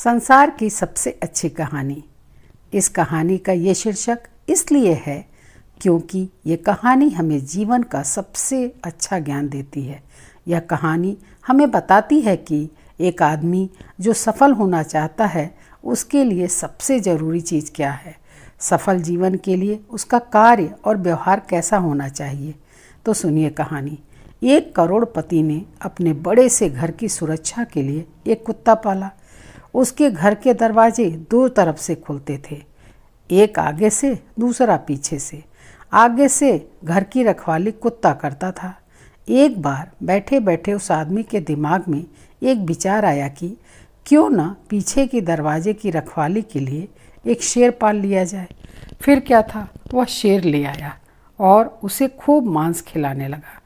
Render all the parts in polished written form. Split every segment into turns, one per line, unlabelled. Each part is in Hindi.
संसार की सबसे अच्छी कहानी। इस कहानी का ये शीर्षक इसलिए है क्योंकि ये कहानी हमें जीवन का सबसे अच्छा ज्ञान देती है। यह कहानी हमें बताती है कि एक आदमी जो सफल होना चाहता है उसके लिए सबसे ज़रूरी चीज़ क्या है। सफल जीवन के लिए उसका कार्य और व्यवहार कैसा होना चाहिए। तो सुनिए कहानी। एक करोड़पति ने अपने बड़े से घर की सुरक्षा के लिए एक कुत्ता पाला। उसके घर के दरवाजे दो तरफ से खुलते थे, एक आगे से दूसरा पीछे से। आगे से घर की रखवाली कुत्ता करता था। एक बार बैठे बैठे उस आदमी के दिमाग में एक विचार आया कि क्यों ना पीछे के दरवाजे की रखवाली के लिए एक शेर पाल लिया जाए। फिर क्या था, वह शेर ले आया और उसे खूब मांस खिलाने लगा।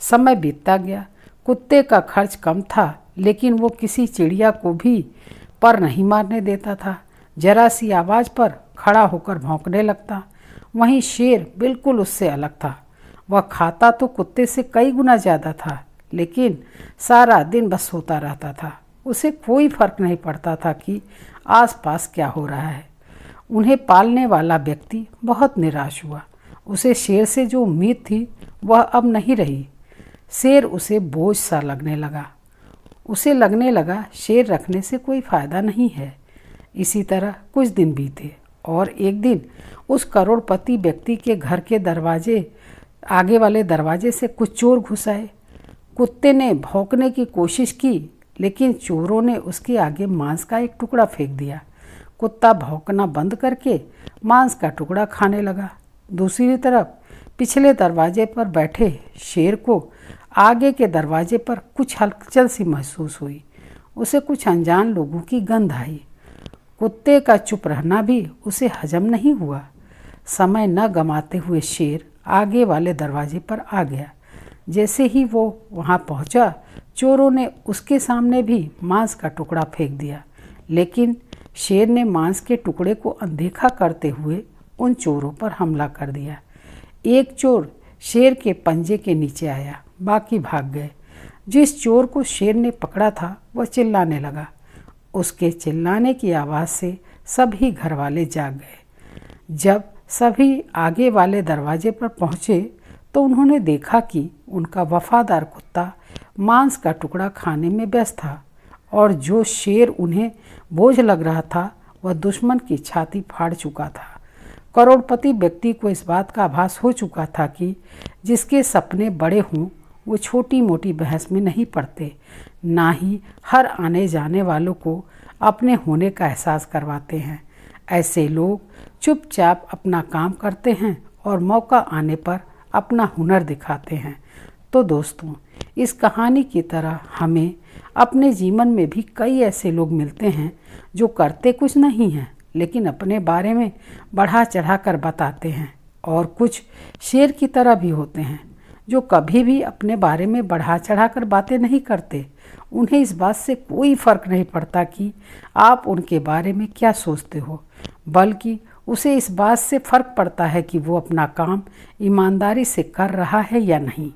समय बीतता गया। कुत्ते का खर्च कम था, लेकिन वो किसी चिड़िया को भी पर नहीं मारने देता था। जरा सी आवाज़ पर खड़ा होकर भौंकने लगता। वहीं शेर बिल्कुल उससे अलग था। वह खाता तो कुत्ते से कई गुना ज़्यादा था, लेकिन सारा दिन बस सोता रहता था। उसे कोई फर्क नहीं पड़ता था कि आसपास क्या हो रहा है। उन्हें पालने वाला व्यक्ति बहुत निराश हुआ। उसे शेर से जो उम्मीद थी वह अब नहीं रही। शेर उसे बोझ सा लगने लगा। उसे लगने लगा शेर रखने से कोई फ़ायदा नहीं है। इसी तरह कुछ दिन बीते और एक दिन उस करोड़पति व्यक्ति के घर के दरवाजे आगे वाले दरवाजे से कुछ चोर घुस आए। कुत्ते ने भौंकने की कोशिश की, लेकिन चोरों ने उसके आगे मांस का एक टुकड़ा फेंक दिया। कुत्ता भौंकना बंद करके मांस का टुकड़ा खाने लगा। दूसरी तरफ पिछले दरवाजे पर बैठे शेर को आगे के दरवाजे पर कुछ हलचल सी महसूस हुई। उसे कुछ अनजान लोगों की गंध आई। कुत्ते का चुप रहना भी उसे हजम नहीं हुआ। समय न गंवाते हुए शेर आगे वाले दरवाजे पर आ गया। जैसे ही वो वहां पहुंचा, चोरों ने उसके सामने भी मांस का टुकड़ा फेंक दिया, लेकिन शेर ने मांस के टुकड़े को अनदेखा करते हुए उन चोरों पर हमला कर दिया। एक चोर शेर के पंजे के नीचे आया, बाकी भाग गए। जिस चोर को शेर ने पकड़ा था वह चिल्लाने लगा। उसके चिल्लाने की आवाज़ से सभी घर वाले जाग गए। जब सभी आगे वाले दरवाजे पर पहुँचे तो उन्होंने देखा कि उनका वफादार कुत्ता मांस का टुकड़ा खाने में व्यस्त था और जो शेर उन्हें बोझ लग रहा था वह दुश्मन की छाती फाड़ चुका था। करोड़पति व्यक्ति को इस बात का आभास हो चुका था कि जिसके सपने बड़े हों वो छोटी मोटी बहस में नहीं पड़ते, ना ही हर आने जाने वालों को अपने होने का एहसास करवाते हैं। ऐसे लोग चुपचाप अपना काम करते हैं और मौका आने पर अपना हुनर दिखाते हैं। तो दोस्तों, इस कहानी की तरह हमें अपने जीवन में भी कई ऐसे लोग मिलते हैं जो करते कुछ नहीं हैं, लेकिन अपने बारे में बढ़ा चढ़ा कर बताते हैं। और कुछ शेर की तरह भी होते हैं जो कभी भी अपने बारे में बढ़ा चढ़ा कर बातें नहीं करते। उन्हें इस बात से कोई फ़र्क नहीं पड़ता कि आप उनके बारे में क्या सोचते हो, बल्कि उसे इस बात से फ़र्क पड़ता है कि वो अपना काम ईमानदारी से कर रहा है या नहीं।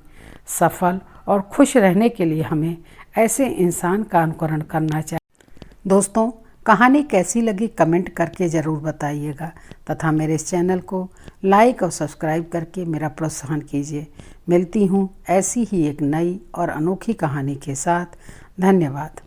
सफल और खुश रहने के लिए हमें ऐसे इंसान का अनुकरण करना चाहिए। दोस्तों, कहानी कैसी लगी कमेंट करके ज़रूर बताइएगा तथा मेरे इस चैनल को लाइक और सब्सक्राइब करके मेरा प्रोत्साहन कीजिए। मिलती हूँ ऐसी ही एक नई और अनोखी कहानी के साथ। धन्यवाद।